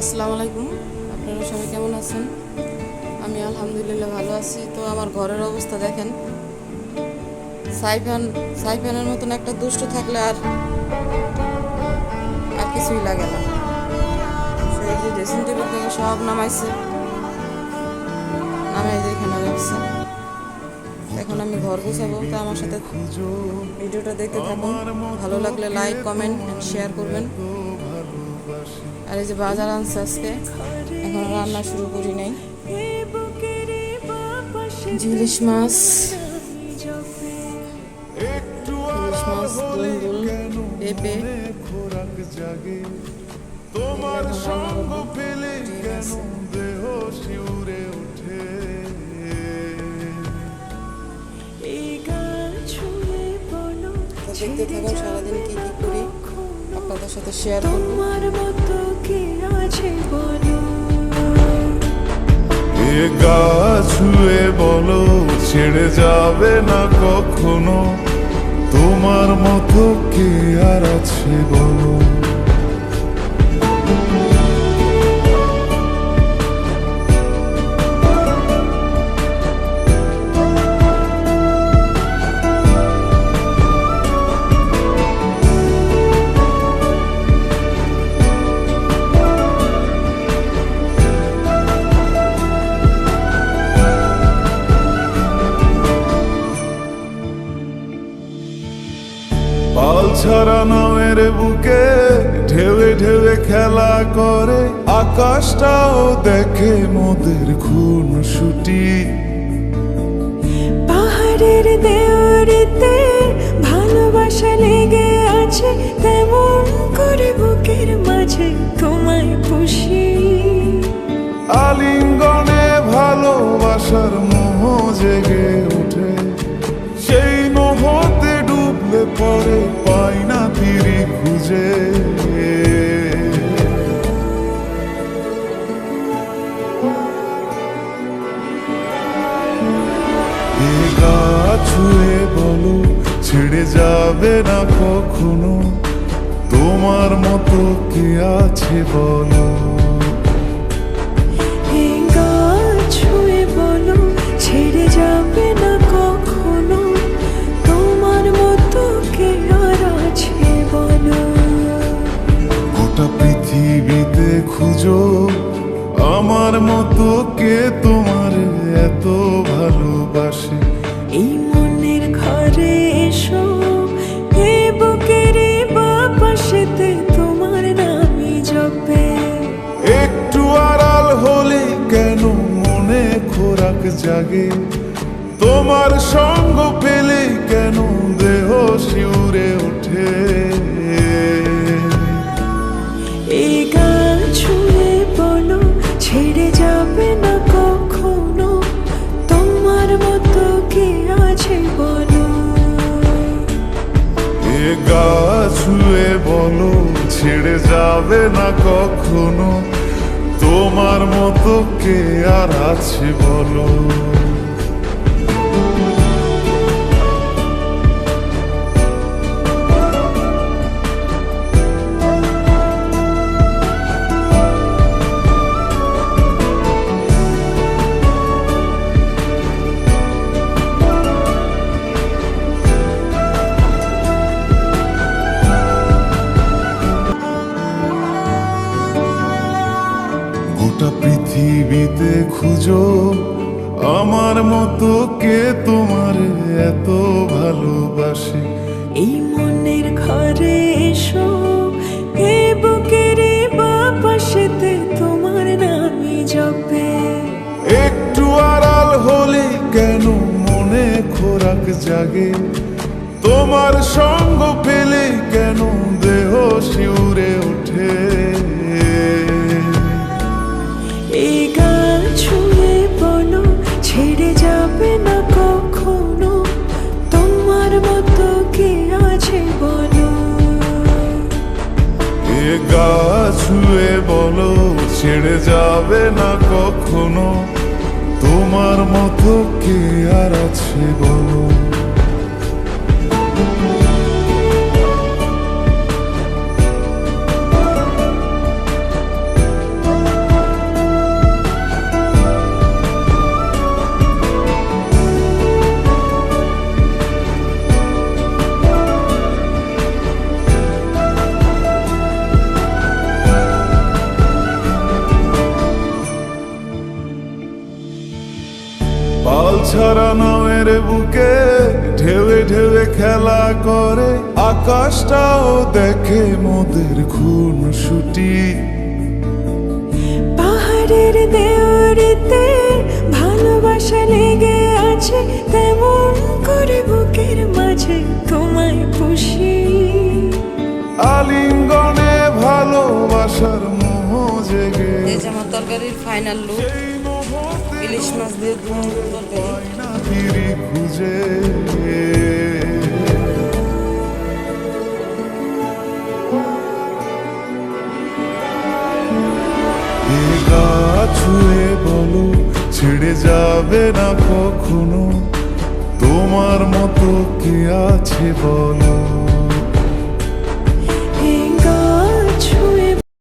আসসালামু আলাইকুম, আপনারা সবাই কেমন আছেন? আমি আলহামদুলিল্লাহ ভালো আছি। তো আমার ঘরের অবস্থা দেখেন, সাইফানের মতন একটা দুষ্ট থাকলে আর আর কিছুই লাগে না। সেই যে ড্রেসিং টেবিল থেকে সব নামাইছে, নামাই যে এখানে রাখছে। এখন আমি ঘর গোছাবো, তো আমার সাথে ভিডিওটা দেখতে থাকুন। ভালো লাগলে লাইক, কমেন্ট অ্যান্ড শেয়ার করবেন। আর এই যে বাজার আনছে আজকে, এখন রান্না শুরু করি নাই। ইলিশ মাছ, দুন্দুল, পেঁপে, তোমার সঙ্গ পেলে কেন দেহ শিউরে ওঠে। দেখতে থাকুন সারাদিন কি কি করি, আপনাদের সাথে শেয়ার করবো। এ গা ছুঁয়ে বলো ছেড়ে যাবে না কখনো, তোমার মতো কে আর আছে বলো। পাল ছাড়া নামের বুকে ঢেউে ঢেউে খেলা করে, আকাশটাও দেখে মোদের খুন ছুটি। পাহাড়ের দেওয়ারিতে ভালোবাসা লেগে আছে, তেমন করে বুকের মাঝে তোমায় পুষি। আলিঙ্গনে ভালোবাসার মোহ জেগে ওঠে, সেই মোহতে ডুবলে পরে পাই না তীরে খুঁজে। এ গা ছুঁয়ে বলো ছেড়ে যাবে না কখনো, তোমার মতো কে আছে বলো। এই গা ছুঁয়ে বলো ছেড়ে যাবে না কখনো, তোমার মতো কে আর আছে বলো। গোটা পৃথিবীতে খুঁজো আমার মতো কে তোমার এত ভালোবাসে। এই মনের ঘরে এসো, এ বুকের বাপাশেতে তোমার নামই জপে। একটু আড়াল হলে কেন মনে খোরাক জাগে, তোমার সঙ্গ পেলে কেন দেহ শিউরে ওঠে। এই গা ছুঁয়ে বলো ছেড়ে যাবে না কখনো, তোমার মতো কে আছে বলো। এ গা ছুঁয়ে বলো ছেড়ে যাবে না কখনো, তোমার মতো কে আর আছে বলো। গোটা পৃথিবীতে খুঁজো আমার মতো কে তোমার এত ভালোবাসে। এই মনের ঘরে এসো, এ বুকের বাপাশেতে তোমার নামই জপে। একটু আড়াল হলে কেন মনে খোরাক জাগে, তোমার সঙ্গ পেলে কেন দেহ শিউরে ওঠে। এই গা ছুঁয়ে বলো ছেড়ে যাবে না কখনো, তোমার মতো কে আছে বলো। এ গা ছুঁয়ে বলো ছেড়ে যাবে না কখনো, তোমার মতো কে আর আছে বলো। ছাড়া নামের বুকে ঢেউে ঢেউে খেলা করে, আকাশটাও দেখে মোদের খুনসুটি। পাহাড়ের দেওয়ারিতে ভালোবাসা লেগে আছে, তেমন করে বুকের মাঝে তোমায় পুষি। আলিঙ্গনে ভালোবাসার মোহ জেগে, এই যে আমার তরকারির ফাইনাল লুক, ইলিশ মাছ দিয়ে তরকারি। না ফিরি খুঁজে। এ গা ছুঁয়ে বলো ছেড়ে যাবে না কখনো, তোমার মতো কে আছে বলো।